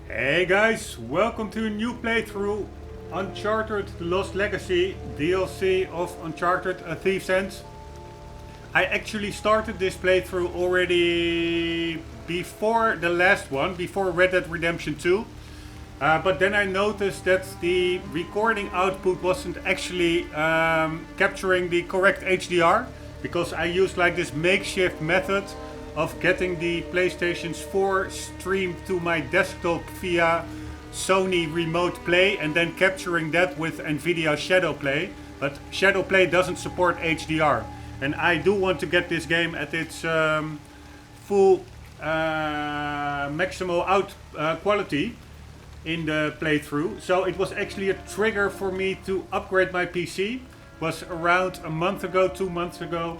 Hey guys, welcome to a new playthrough Uncharted The Lost Legacy DLC of Uncharted A Thief's End. I actually started this playthrough already before the last one, before Red Dead Redemption 2. But then I noticed that the recording output wasn't actually capturing the correct HDR, because I used like this makeshift method of getting the PlayStation's 4 streamed to my desktop via Sony Remote Play and then capturing that with Nvidia Shadow Play. But Shadow Play doesn't support HDR. And I do want to get this game at its full maximal out quality in the playthrough. So it was actually a trigger for me to upgrade my PC. It was around a month ago, 2 months ago.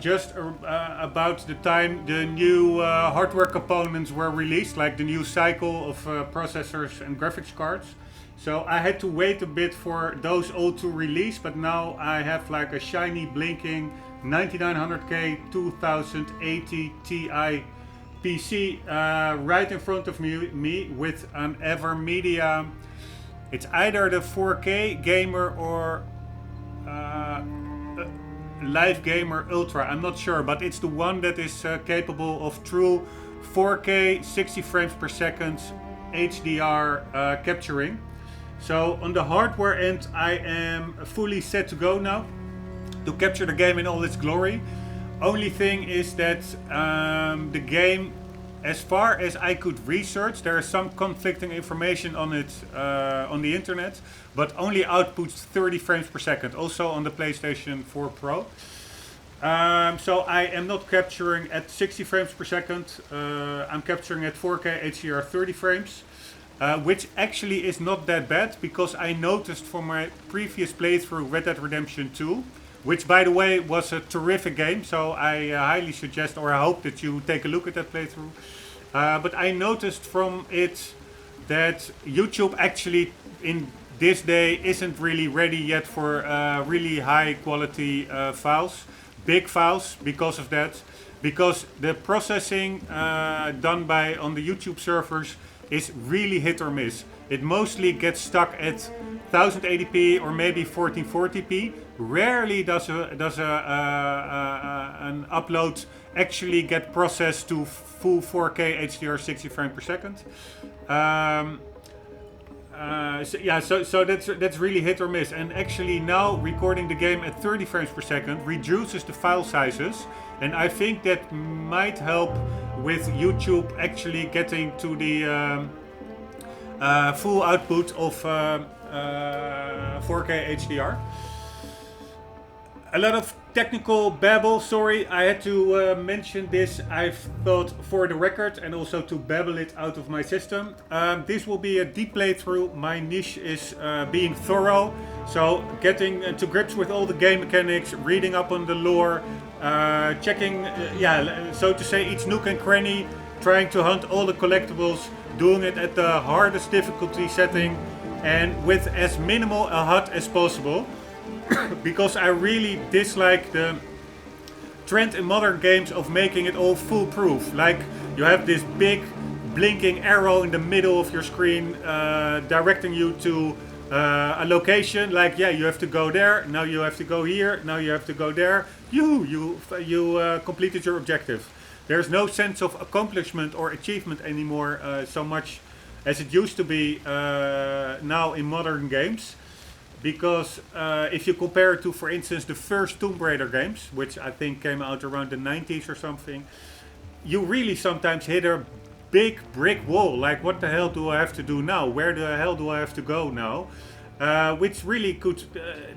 Just about the time the new hardware components were released, like the new cycle of processors and graphics cards. So I had to wait a bit for those all to release, but now I have like a shiny blinking 9900K 2080 Ti PC right in front of me with an Avermedia. It's either the 4K gamer or Livegamer Ultra, I'm not sure, but it's the one that is capable of true 4K 60 frames per second HDR capturing. So on the hardware end I am fully set to go now to capture the game in all its glory. Only thing is that the game, as far as I could research, there is some conflicting information on it on the internet, but only outputs 30 frames per second, also on the PlayStation 4 Pro. So I am not capturing at 60 frames per second, I'm capturing at 4K HDR 30 frames, which actually is not that bad, because I noticed from my previous playthrough Red Dead Redemption 2, which by the way was a terrific game, so I highly suggest, or I hope that you take a look at that playthrough. But I noticed from it that YouTube actually in this day isn't really ready yet for really high quality files, big files, because of that. Because the processing done by on the YouTube servers is really hit or miss. It mostly gets stuck at 1080p or maybe 1440p. Rarely does an upload actually get processed to full 4K HDR 60 frames per second. So that's really hit or miss. And actually now recording the game at 30 frames per second reduces the file sizes, and I think that might help with YouTube actually getting to the full output of 4K HDR. A lot of technical babble, sorry, I had to mention this. I've thought for the record and also to babble it out of my system. This will be a deep playthrough. My niche is being thorough, so getting to grips with all the game mechanics, reading up on the lore, checking, so to say, each nook and cranny, trying to hunt all the collectibles, doing it at the hardest difficulty setting and with as minimal a HUD as possible. Because I really dislike the trend in modern games of making it all foolproof. Like you have this big blinking arrow in the middle of your screen directing you to a location. Like, yeah, you have to go there, now you have to go here, now you have to go there. You completed your objective. There's no sense of accomplishment or achievement anymore so much as it used to be now in modern games. Because if you compare it to, for instance, the first Tomb Raider games, which I think came out around the 90s or something, you really sometimes hit a big brick wall. Like, what the hell do I have to do now? Where the hell do I have to go now? Which really could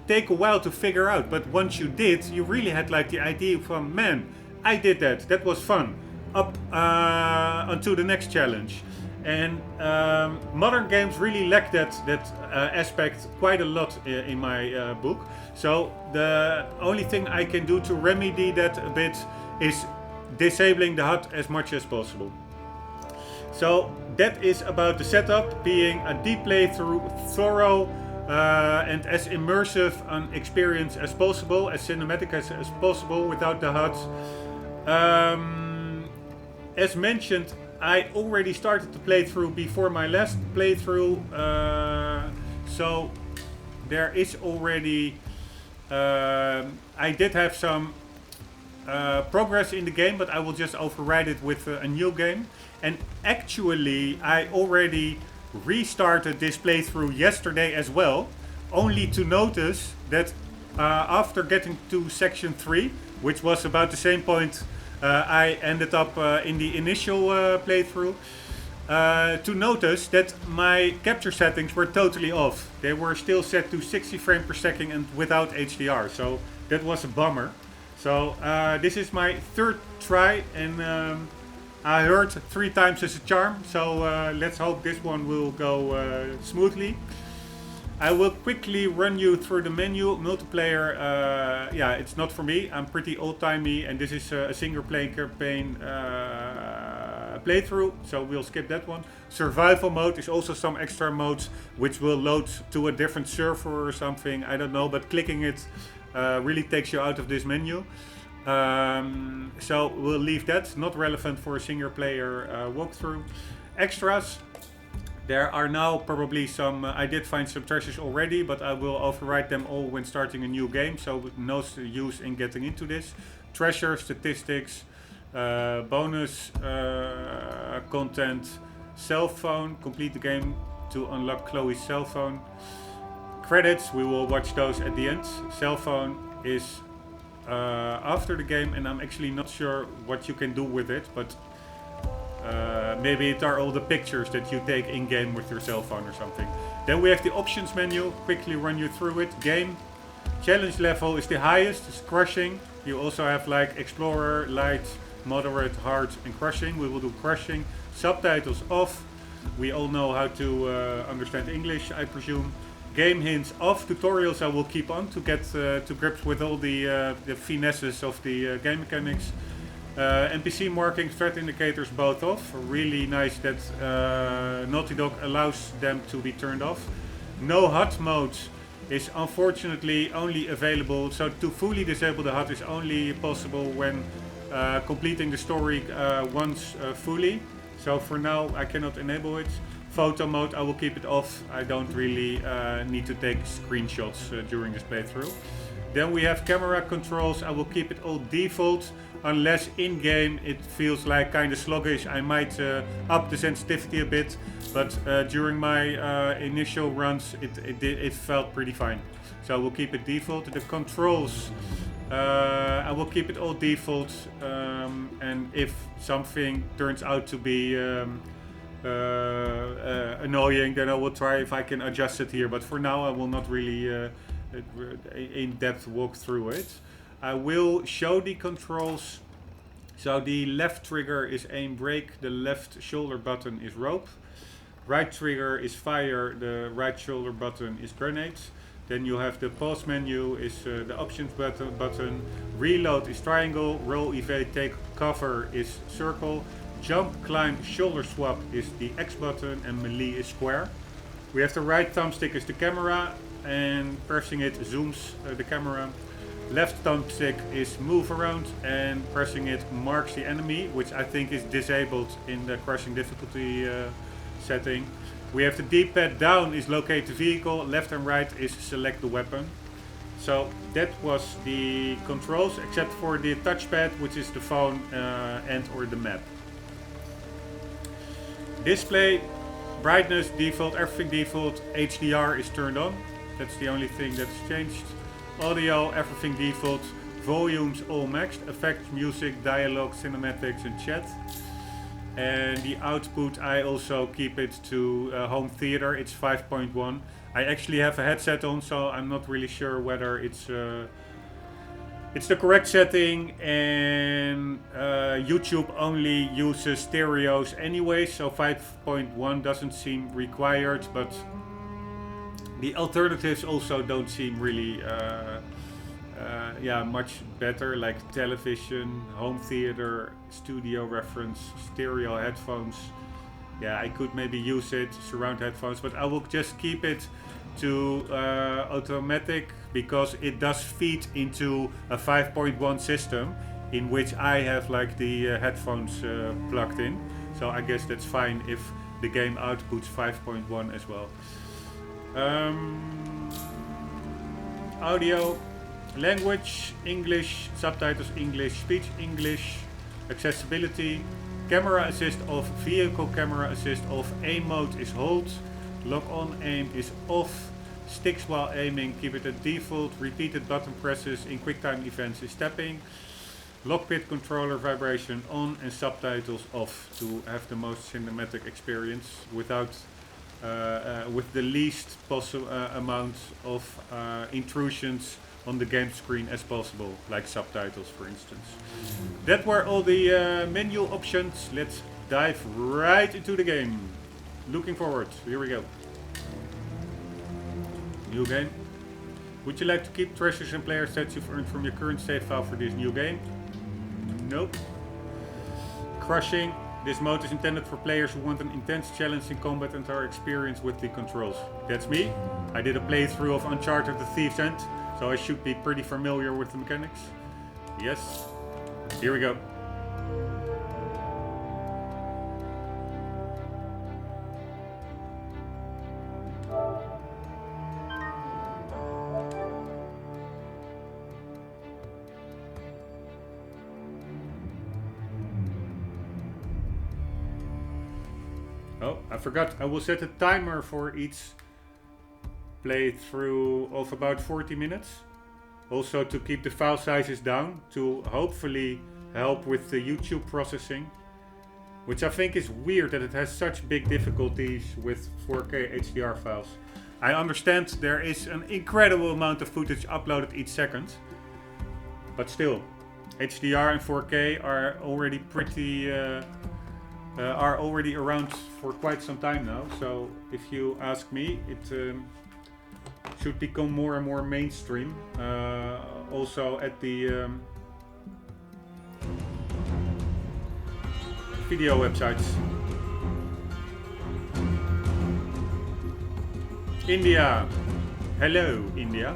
take a while to figure out. But once you did, you really had like the idea from, man, I did that. That was fun. Up onto the next challenge. And modern games really lack that aspect quite a lot in my book. So the only thing I can do to remedy that a bit is disabling the HUD as much as possible. So that is about the setup, being a deep playthrough, thorough and as immersive an experience as possible, as cinematic as possible without the HUDs. As mentioned, I already started the playthrough before my last playthrough, so there is already. I did have some progress in the game, but I will just override it with a new game. And actually, I already restarted this playthrough yesterday as well, only to notice that after getting to section 3, which was about the same point I ended up in the initial playthrough, to notice that my capture settings were totally off. They were still set to 60 frames per second and without HDR, so that was a bummer. So this is my third try, and I heard 3 times is a charm, so let's hope this one will go smoothly. I will quickly run you through the menu. Multiplayer, yeah, it's not for me. I'm pretty old-timey, and this is a single-player campaign playthrough, so we'll skip that one. Survival mode is also some extra modes which will load to a different server or something. I don't know, but clicking it really takes you out of this menu. So we'll leave that. Not relevant for a single-player walkthrough. Extras. There are now probably some, I did find some treasures already, but I will override them all when starting a new game, so no use in getting into this. Treasure, statistics, bonus content, cell phone, complete the game to unlock Chloe's cell phone. Credits, we will watch those at the end. Cell phone is after the game, and I'm actually not sure what you can do with it, but maybe it are all the pictures that you take in-game with your cell phone or something. Then we have the options menu, quickly run you through it. Game, challenge level is the highest, it's crushing. You also have like explorer, light, moderate, hard and crushing. We will do crushing. Subtitles off. We all know how to understand English, I presume. Game hints off. Tutorials I will keep on to get to grips with all the finesses of the game mechanics. NPC marking, threat indicators both off. Really nice that Naughty Dog allows them to be turned off. No HUD mode is unfortunately only available, so to fully disable the HUD is only possible when completing the story once fully. So for now I cannot enable it. Photo mode I will keep it off. I don't really need to take screenshots during this playthrough. Then we have camera controls. I will keep it all default. Unless in-game it feels like kind of sluggish, I might up the sensitivity a bit, but during my initial runs it felt pretty fine. So I will keep it default. The controls, I will keep it all default, and if something turns out to be annoying, then I will try if I can adjust it here, but for now I will not really in-depth walk through it. I will show the controls. So the left trigger is aim brake, the left shoulder button is rope, right trigger is fire, the right shoulder button is grenades. Then you have the pause menu is the options button, reload is triangle, roll, evade, take cover is circle, jump, climb, shoulder swap is the X button, and melee is square. We have the right thumbstick is the camera, and pressing it zooms the camera. Left thumbstick is move around, and pressing it marks the enemy, which I think is disabled in the crushing difficulty setting. We have the D-pad down is locate the vehicle, left and right is select the weapon. So that was the controls, except for the touchpad, which is the phone and or the map. Display, brightness default, everything default, HDR is turned on. That's the only thing that's changed. Audio, everything default. Volumes all maxed. Effects, music, dialogue, cinematics and chat. And the output I also keep it to home theater. It's 5.1. I actually have a headset on, so I'm not really sure whether it's the correct setting, and YouTube only uses stereos anyway, so 5.1 doesn't seem required, but the alternatives also don't seem really much better, like television, home theater, studio reference, stereo headphones. Yeah, I could maybe use it, surround headphones, but I will just keep it to automatic, because it does feed into a 5.1 system in which I have like the headphones plugged in. So I guess that's fine if the game outputs 5.1 as well. Audio, language, English, subtitles English, speech English, accessibility, camera assist off, vehicle camera assist off, aim mode is hold, lock on aim is off, sticks while aiming, keep it at default, repeated button presses in QuickTime events is tapping, lockpit controller vibration on and subtitles off to have the most cinematic experience without with the least possible amount of intrusions on the game screen as possible, like subtitles for instance. That were all the menu options. Let's dive right into the game. Looking forward. Here we go. New game. Would you like to keep treasures and player stats you've earned from your current save file for this new game? Nope. Crushing. This mode is intended for players who want an intense challenge in combat and are experienced with the controls. That's me. I did a playthrough of Uncharted The Thief's End, so I should be pretty familiar with the mechanics. Yes. Here we go. Oh, I forgot. I will set a timer for each playthrough of about 40 minutes. Also to keep the file sizes down to hopefully help with the YouTube processing. Which I think is weird that it has such big difficulties with 4K HDR files. I understand there is an incredible amount of footage uploaded each second. But still, HDR and 4K are already pretty... are already around for quite some time now, so if you ask me, it should become more and more mainstream. Also at the video websites. India. Hello, India.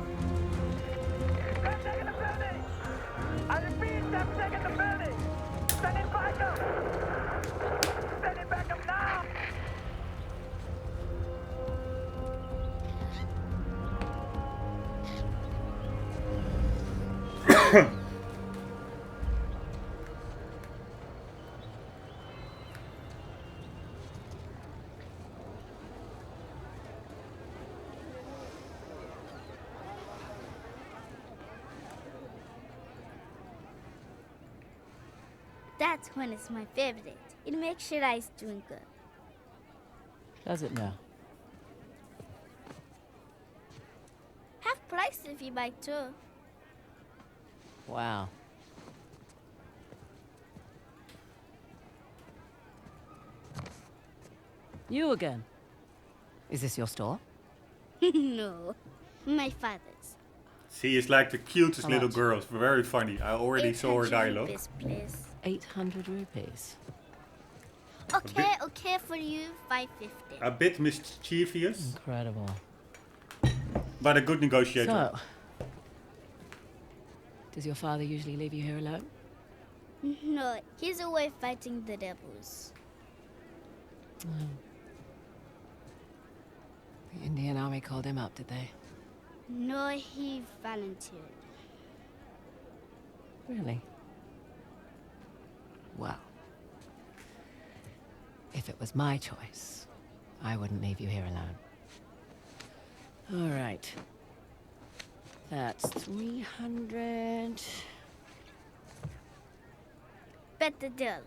That one is my favorite. It makes sure I'm doing good. Does it now? Half price if you buy two. Wow. You again? Is this your store? No, my father's. She is like the cutest How little much? girl. Very funny. I already saw her 800 dialogue. rupees, please. 800 rupees. Okay, okay for you, 550. A bit mischievous, Incredible. but a good negotiator. So, does your father usually leave you here alone? No, he's away fighting the devils. The Indian army called him up, did they? No, he volunteered. Really? Well, if it was my choice, I wouldn't leave you here alone. All right. That's 300. Bet the deal.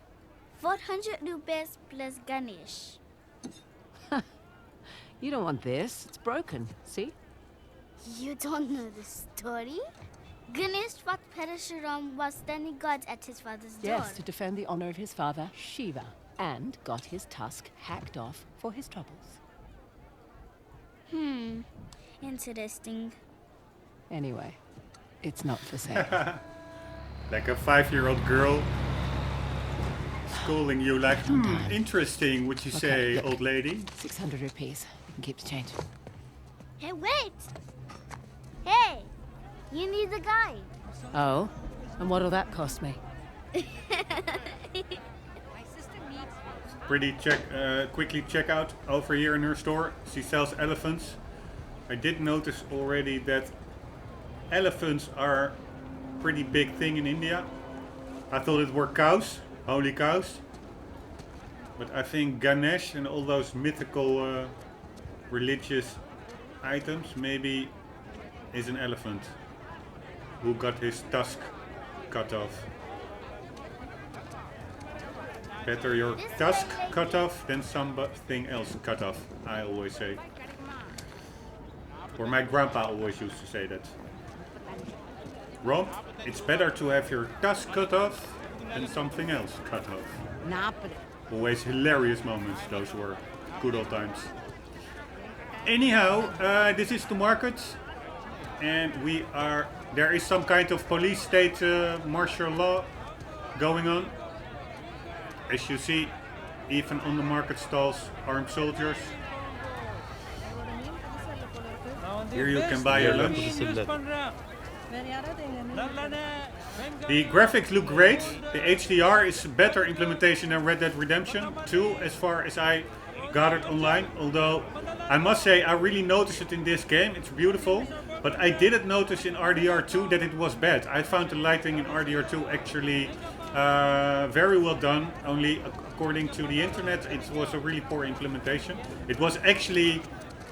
400 rupees plus Ganesh. You don't want this. It's broken. See? You don't know the story? Ganesh fought Parashuram was standing guard at his father's door. Yes, to defend the honor of his father, Shiva, and got his tusk hacked off for his troubles. Interesting. Anyway, it's not for sale. Like a 5-year-old girl schooling you like, interesting, would you say, look. old lady? 600 rupees. You can keep the change. Hey, wait! Hey! You need a guide. Oh? And what'll that cost me? quickly check out over here in her store. She sells elephants. I did notice already that elephants are a pretty big thing in India. I thought it were cows, holy cows. But I think Ganesh and all those mythical religious items maybe is an elephant who got his tusk cut off. Better your tusk cut off than something else cut off, I always say. Or my grandpa always used to say that. Rombbb, it's better to have your tusk cut off than something else cut off. Always hilarious moments, those were good old times. Anyhow, this is the market. And there is some kind of police state martial law going on. As you see, even on the market stalls, armed soldiers. Here you can buy your lunch. The graphics look great. The HDR is a better implementation than Red Dead Redemption 2 as far as I gathered online. Although I must say I really noticed it in this game. It's beautiful. But I didn't notice in RDR2 that it was bad. I found the lighting in RDR2 actually very well done. Only according to the internet it was a really poor implementation. It was actually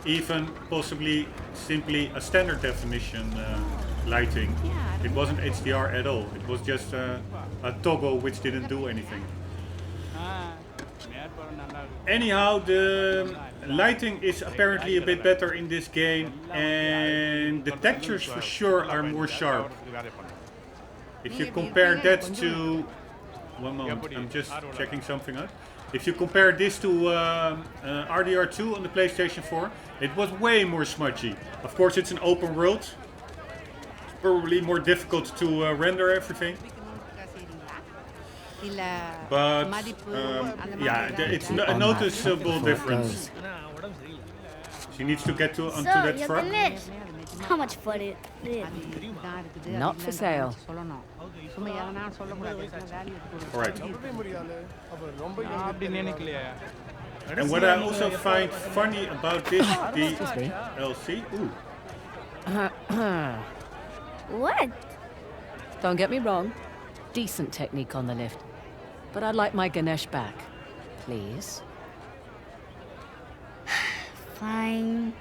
even possibly simply a standard definition lighting. It wasn't HDR at all. It was just a toggle which didn't do anything. Anyhow, the lighting is apparently a bit better in this game, and the textures for sure are more sharp. If you compare that to... One moment, I'm just checking something out. If you compare this to RDR2 on the PlayStation 4, it was way more smudgy. Of course, it's an open world. It's probably more difficult to render everything. But yeah, it's a noticeable difference. She needs to get onto that truck. How much fun it is. Not for sale. Alright. And what I also find funny about this DLC... What? Don't get me wrong. Decent technique on the lift. But I'd like my Ganesh back. Please. Fine.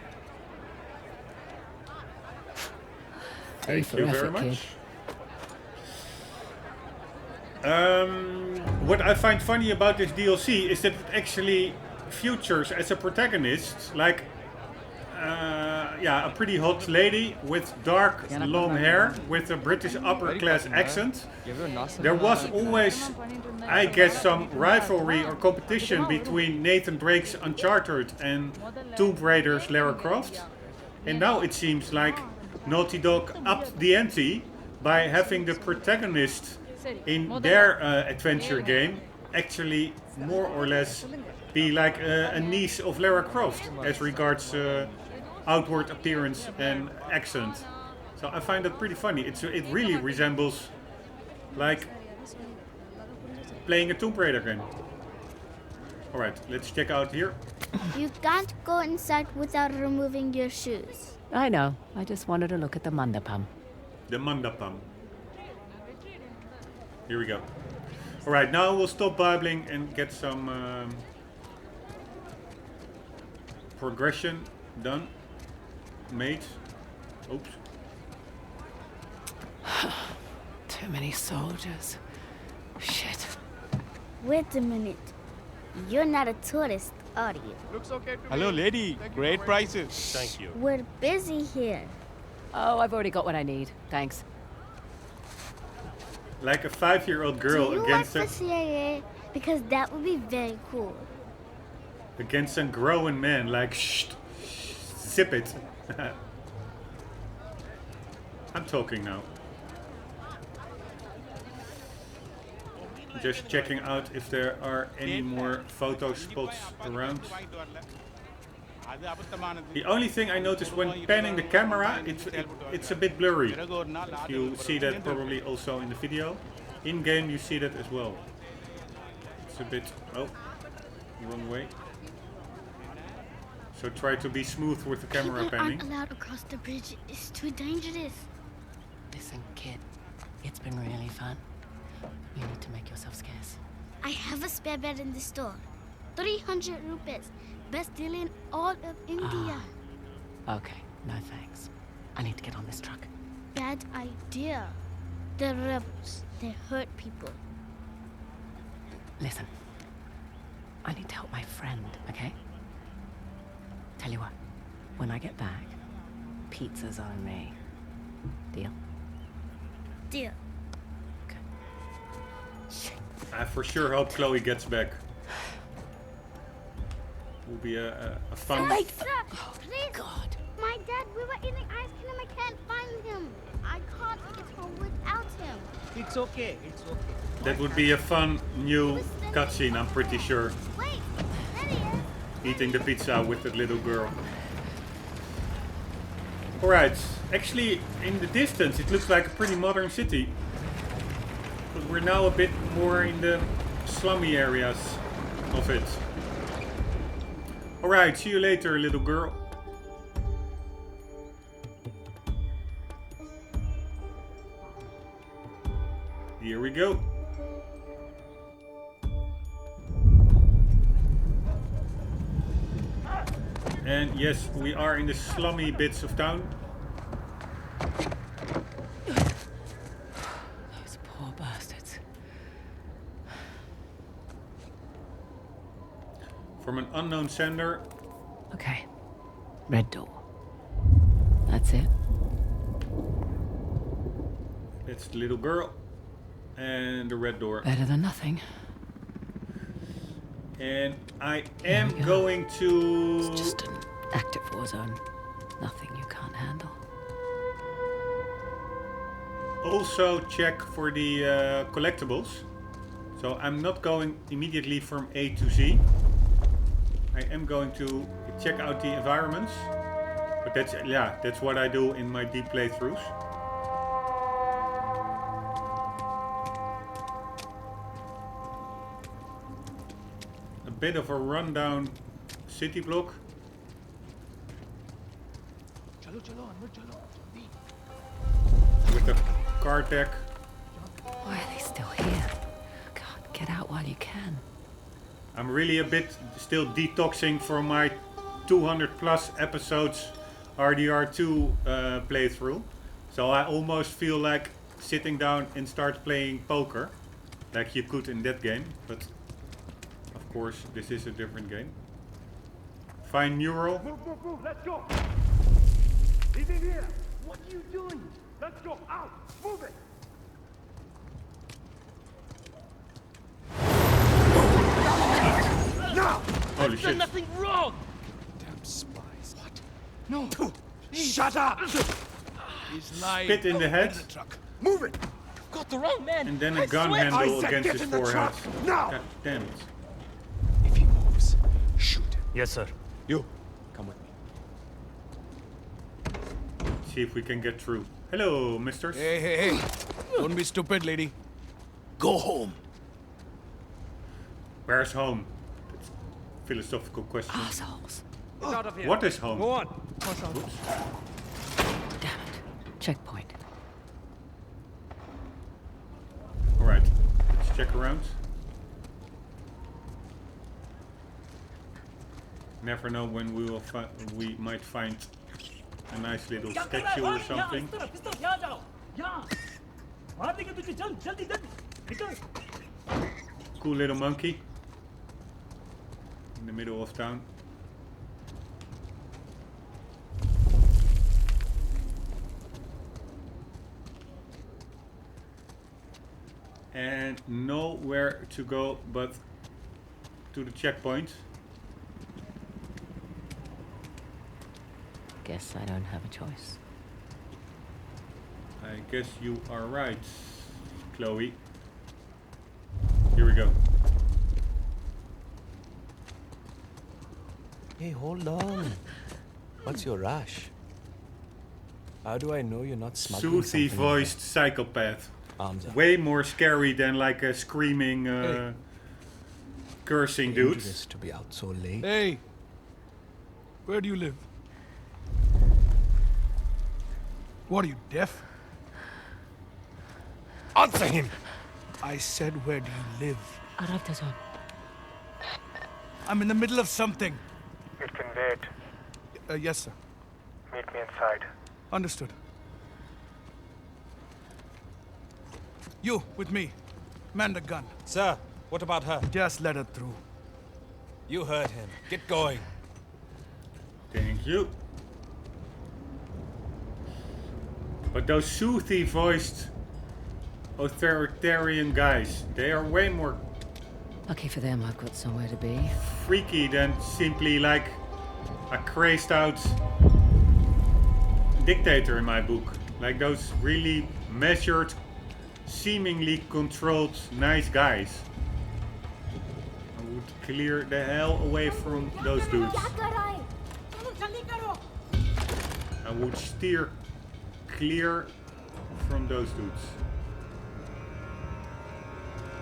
Thank you very much. What I find funny about this DLC is that it actually features as a protagonist like a pretty hot lady with dark long hair with a British upper class accent. There was always, I guess, some rivalry or competition between Nathan Drake's Uncharted and Tomb Raider's Lara Croft. And now it seems like Naughty Dog upped the ante by having the protagonist in their adventure game actually more or less be like a niece of Lara Croft as regards outward appearance and accent. So I find that pretty funny. It really resembles like playing a Tomb Raider game. Alright, let's check out here. You can't go inside without removing your shoes. I know. I just wanted to look at the mandapam. The mandapam. Here we go. Alright, now we'll stop babbling and get some progression done. Made. Oops. Too many soldiers. Shit. Wait a minute. You're not a tourist, are you? Looks okay to me. Hello, lady. Great prices. Thank you. We're busy here. Oh, I've already got what I need. Thanks. Like a 5-year-old girl Do you against work for CIA? Because that would be very cool. against a grown man. Like, shh, sip it. I'm talking now. Just checking out if there are any more photo spots around. The only thing I noticed when panning the camera, it's a bit blurry. You see that probably also in the video. In game you see that as well. It's a bit... oh. Wrong way. So try to be smooth with the camera People panning. aren't allowed across the bridge. It's too dangerous. Listen, kid. It's been really fun. You need to make yourself scarce. I have a spare bed in the store. 300 rupees. Best deal in all of India. Okay, no thanks. I need to get on this truck. Bad idea. They're rebels. They hurt people. Listen. I need to help my friend, okay? Tell you what. When I get back, pizza's on me. Deal? Deal. I for sure hope Chloe gets back. Will be a fun. Sir, please. God. My dad, we were eating ice cream. I can't find him. I can't get home without him. It's okay. It's okay. That would be a fun new cutscene, I'm pretty sure. Wait, there he is. Eating the pizza with that little girl. Alright, actually in the distance it looks like a pretty modern city. But we're now a bit more in the slummy areas of it. Alright, see you later, little girl. Here we go. And yes, we are in the slummy bits of town. Those poor bastards. From an unknown sender. Okay. Red door. That's it. It's the little girl. And the red door. Better than nothing. And I am we go. going to... It's just an active war zone. Nothing you can't handle. also check for the collectibles. So I'm not going immediately from A to Z. I am going to check out the environments. But that's what I do in my deep playthroughs. A bit of a rundown city block. With a car deck. Why are they still here? God, get out while you can. I'm really a bit still detoxing from my 200 plus episodes RDR2 playthrough. So I almost feel like sitting down and start playing poker. Like you could in that game. But of course this is a different game. Find mural. Move, let's go! He's in here! What are you doing? Let's go, out! Move it! No! Holy I've done shit. nothing wrong! Damn spies. What? No! Shut up! He's lying. Spit in the head. the truck. Move it! Got the wrong man! And then a I gun swear- handle I said against get his in the forehead. truck, now! God damn it. If he moves, shoot. Yes, sir. You, come with me. See if we can get through. Hello, misters. Hey. Don't be stupid, lady. Go home. Where's home? That's a philosophical question. Assholes. Get out of here. What is home? Go on. Oops. Damn it. Checkpoint. Alright, let's check around. Never know when we might find a nice little statue or something. Cool little monkey in the middle of town. And nowhere to go but to the checkpoint. Guess I don't have a choice. I guess you are right, Chloe. Here we go. Hey, hold on. What's your rush? How do I know you're not smuggling Soothy something? voiced psychopath. Arms up. Way more scary than like a screaming cursing dudes. Dangerous to be out so late. Hey, where do you live? What are you, deaf? Answer him! I said, where do you live? Arabtazon. I'm in the middle of something. It can wait. Yes, sir. Meet me inside. Understood. You, with me. Man the gun. Sir, what about her? Just let her through. You heard him. Get going. Thank you. But those soothy voiced authoritarian guys, they are way more Lucky for them, I've got somewhere to be. freaky than simply like a crazed out dictator in my book. Like those really measured, seemingly controlled, nice guys. I would clear the hell away from those dudes. I would steer clear from those dudes.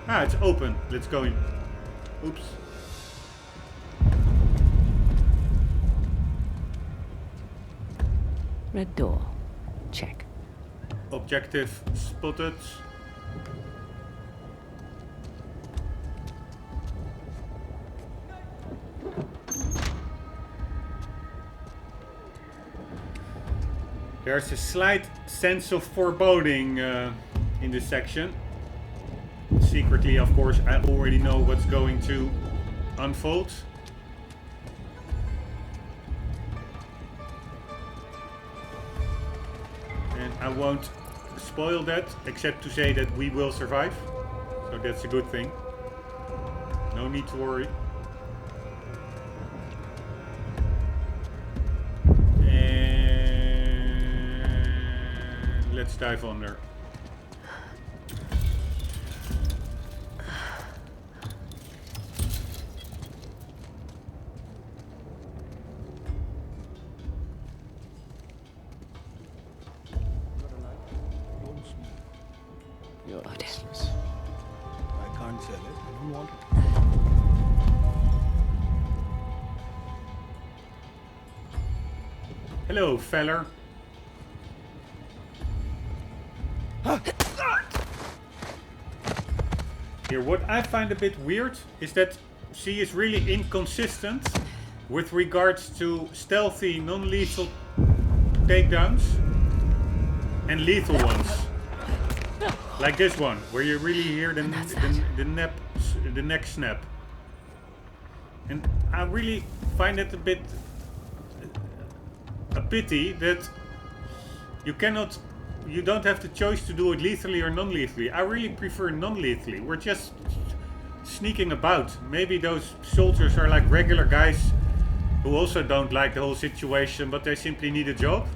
Ah, it's open. Let's go in. Oops. Red door. Check. Objective spotted. There's a slight sense of foreboding in this section. Secretly, of course, I already know what's going to unfold. And I won't spoil that, except to say that we will survive. So that's a good thing. No need to worry. And let's dive under. You're useless. I can't sell it. I don't want it. Hello, feller. Here, what I find a bit weird is that she is really inconsistent with regards to stealthy, non-lethal takedowns and lethal ones. Like this one, where you really hear the neck snap. And I really find it a bit a pity that you don't have the choice to do it lethally or non-lethally. I really prefer non-lethally. We're just sneaking about. Maybe those soldiers are like regular guys who also don't like the whole situation, but they simply need a job.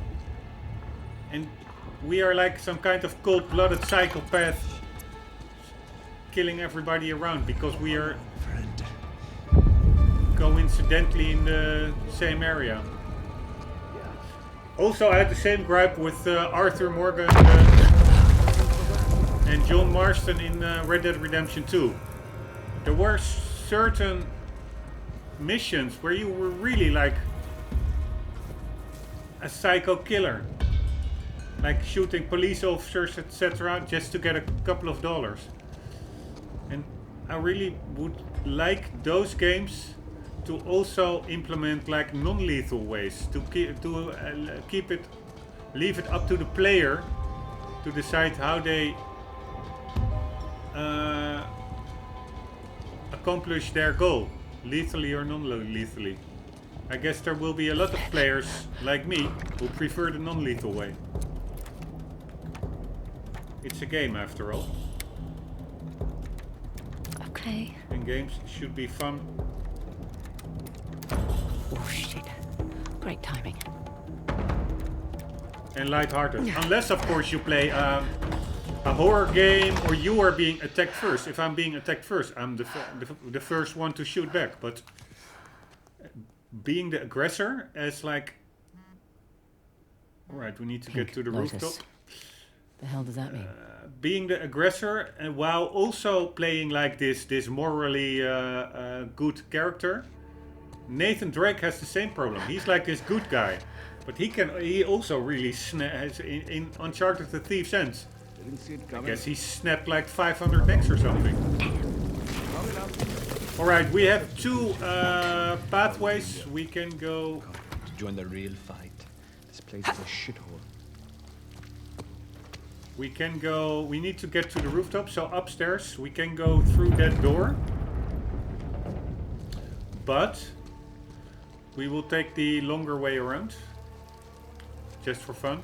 And we are like some kind of cold-blooded psychopath killing everybody around because we are coincidentally in the same area. Also, I had the same gripe with Arthur Morgan and John Marston in Red Dead Redemption 2. There were certain missions where you were really like a psycho killer. Like shooting police officers, etc., just to get a couple of dollars. And I really would like those games to also implement like non-lethal ways to leave it up to the player to decide how they accomplish their goal, lethally or non-lethally. I guess there will be a lot of players like me who prefer the non-lethal way. It's a game after all. Okay. And games should be fun. Oh shit. Great timing. And lighthearted. Unless, of course, you play a horror game or you are being attacked first. If I'm being attacked first, I'm the first one to shoot back. But being the aggressor is like... Alright, we need to get to the rooftop. The hell does that mean? Being the aggressor and while also playing like this morally good character, Nathan Drake has the same problem. He's like this good guy, but he also really snaps in Uncharted the Thief's End. Didn't see it I coming. guess he snapped like 500 necks or something. Alright, we have two pathways. We can go... To join the real fight. This place is a shithole. We can go... We need to get to the rooftop, so upstairs we can go through that door. But we will take the longer way around. Just for fun.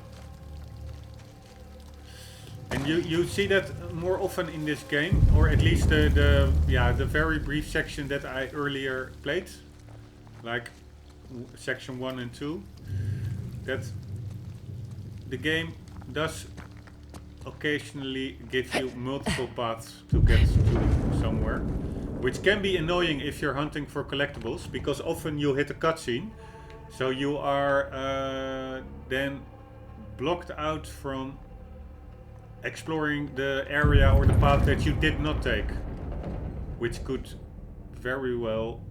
And you see that more often in this game, or at least the very brief section that I earlier played, like section 1 and 2, that the game does occasionally give you multiple paths to get to somewhere, which can be annoying if you're hunting for collectibles, because often you hit a cutscene, so you are then blocked out from exploring the area or the path that you did not take, which could very well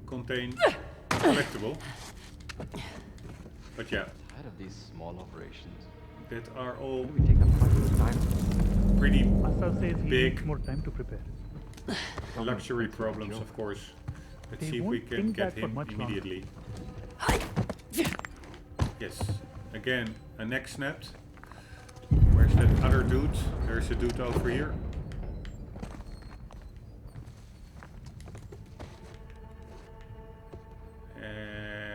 contain collectible. But yeah, Tired of these small operations. that are all We take a fucking time. pretty Asal says he big needs more time to prepare. luxury problems, of course. Let's They see if we won't can think get that for him much longer. immediately. Yes, again, a neck snapped. Where's that other dude? There's a dude over here. And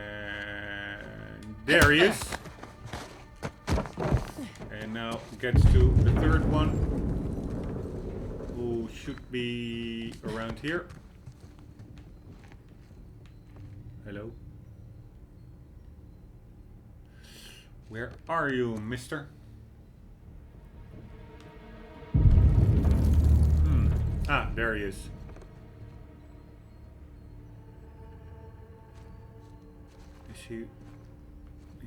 there he is. And now gets to the third one, who should be around here. Hello. Where are you, mister? Ah, there he is. Is he?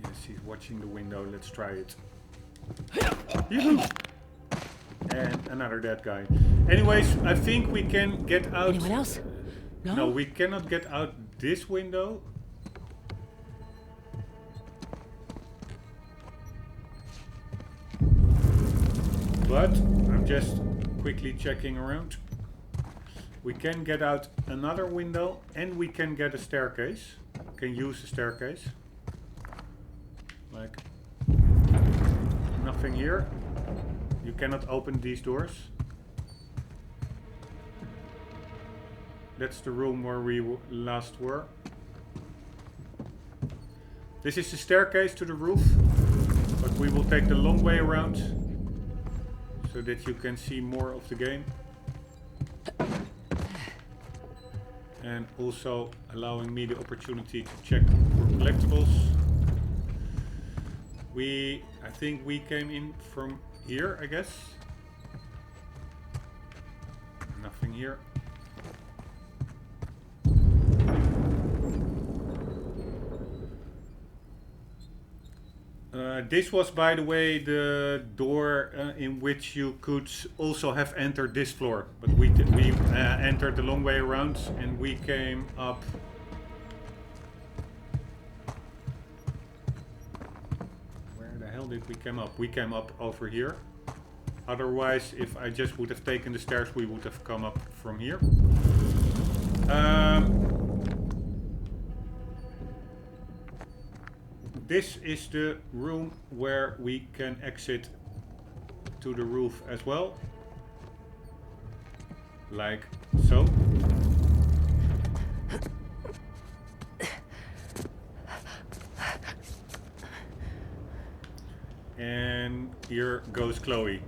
Yes, he's watching the window. Let's try it. Yoo-hoo! And another dead guy. Anyways, I think we can get out. Anyone else? No? No, we cannot get out this window. But I'm just quickly checking around. We can get out another window and we can get a staircase. Can use the staircase. Like nothing here. You cannot open these doors. That's the room where we last were. This is the staircase to the roof, but we will take the long way around so that you can see more of the game. And also allowing me the opportunity to check for collectibles. I think we came in from here, I guess. Nothing here. This was, by the way, the door in which you could also have entered this floor. But we entered the long way around and we came up. Where the hell did we come up? We came up over here. Otherwise, if I just would have taken the stairs, we would have come up from here. This is the room where we can exit to the roof as well. Like so. And here goes Chloe.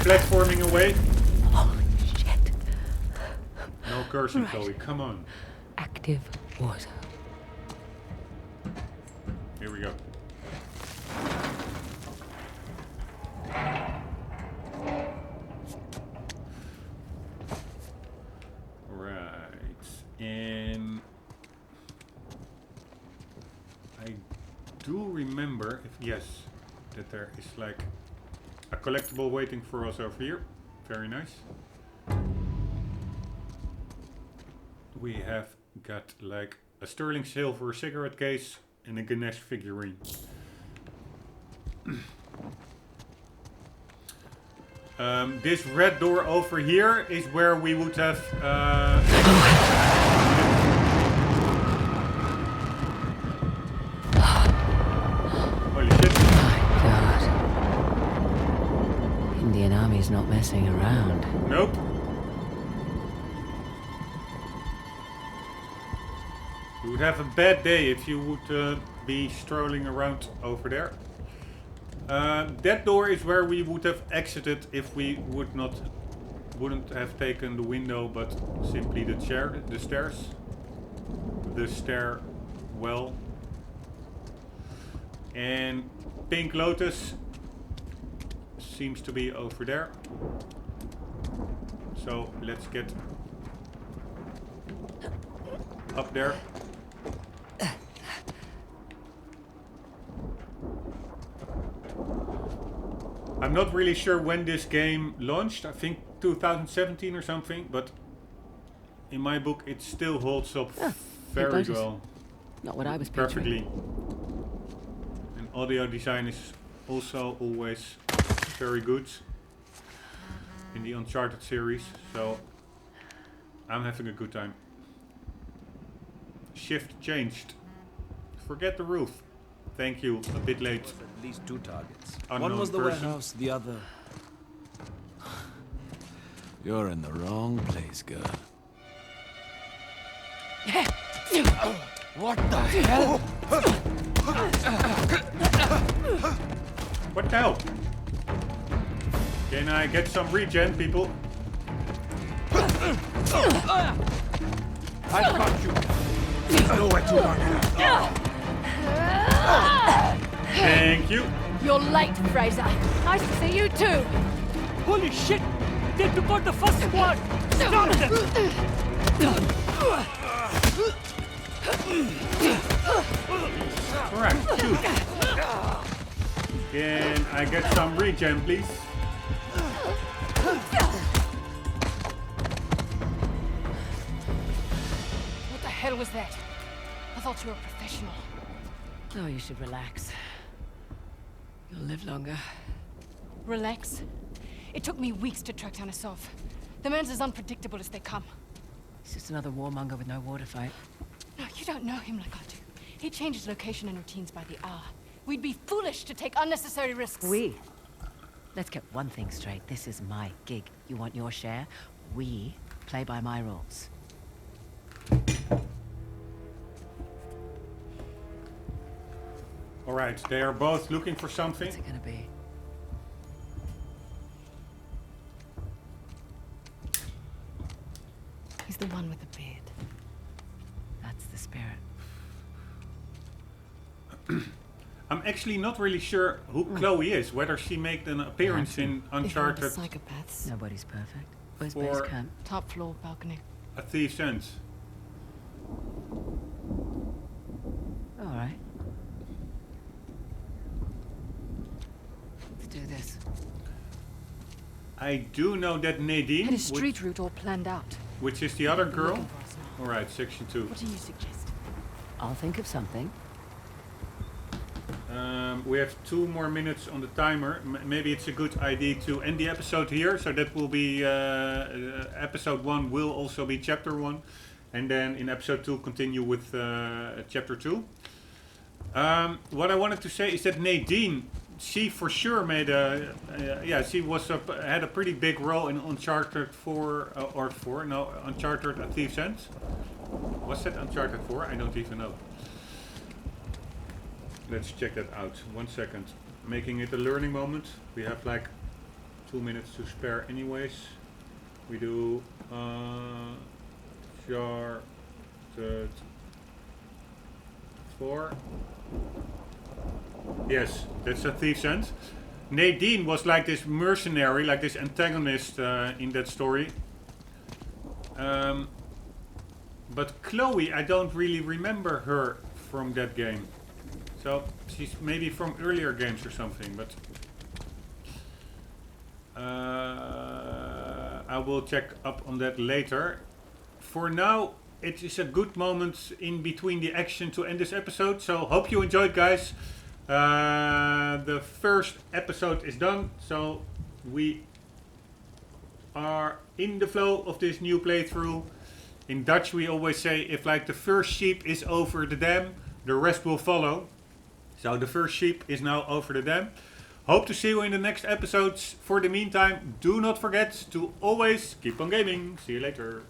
Platforming away. Holy shit. No cursing, Right. Chloe, come on. Active water. Here we go. Right. And I do remember, if yes, that there is like a collectible waiting for us over here. Very nice. We have got like a sterling silver cigarette case and a Ganesh figurine. This red door over here is where we would have holy shit. My God. Indian Army's not messing around. Nope. You would have a bad day if you would be strolling around over there. That door is where we would have exited if we wouldn't have taken the window, but simply the stairs. The stairwell. And Pink Lotus seems to be over there. So let's get up there. I'm not really sure when this game launched. I think 2017 or something, but in my book it still holds up very well. Not what I was picturing. Perfectly. And audio design is also always very good in the Uncharted series, so I'm having a good time. Shift changed. Forget the roof. Thank you. A bit late. At least 2 targets. Unknown One was the person. warehouse, the other... You're in the wrong place, girl. What the hell? What the hell? Can I get some regen, people? I've got you. There's nowhere to run now. Thank you. You're late, Fraser. Nice to see you too. Holy shit! They took out the first squad! Stop them! Alright, shoot. Can I get some regen, please? What the hell was that? I thought you were a professional. Oh, you should relax. You'll live longer. Relax. It took me weeks to track down Asov. The man's as unpredictable as they come. He's just another warmonger with no war to fight. No, you don't know him like I do. He changes location and routines by the hour. We'd be foolish to take unnecessary risks. Let's get one thing straight. This is my gig. You want your share? We play by my rules. Alright, they are both looking for something. What's it gonna be? He's the one with the beard. That's the spirit. I'm actually not really sure who Chloe is, whether she made an appearance in Uncharted Psychopaths. Nobody's perfect. Where's For- base camp? Top floor balcony. A Thief's End. All right. Let's do this. I do know that Nadine, Had a street route all planned out. which is the other They're girl. looking for us now. Alright, section 2. What do you suggest? I'll think of something. We have 2 more minutes on the timer. Maybe it's a good idea to end the episode here. So that will be episode 1 will also be chapter 1, and then in episode 2 continue with chapter 2. What I wanted to say is that Nadine, she for sure made a she was had a pretty big role in Uncharted 4 Uncharted: A Thief's End. Was that Uncharted 4? I don't even know. Let's check that out. 1 second. Making it a learning moment. We have like 2 minutes to spare anyways. We do Uncharted 4. Yes, that's A Thief's End. Nadine was like this mercenary, like this antagonist in that story. But Chloe, I don't really remember her from that game. So So she's maybe from earlier games or something, but I will check up on that later. For now, it is a good moment in between the action to end this episode. So hope you enjoyed, guys. The first episode is done, so we are in the flow of this new playthrough. In Dutch we always say, if like the first sheep is over the dam, the rest will follow. So the first sheep is now over the dam. Hope to see you in the next episodes. For the meantime, do not forget to always keep on gaming. See you later.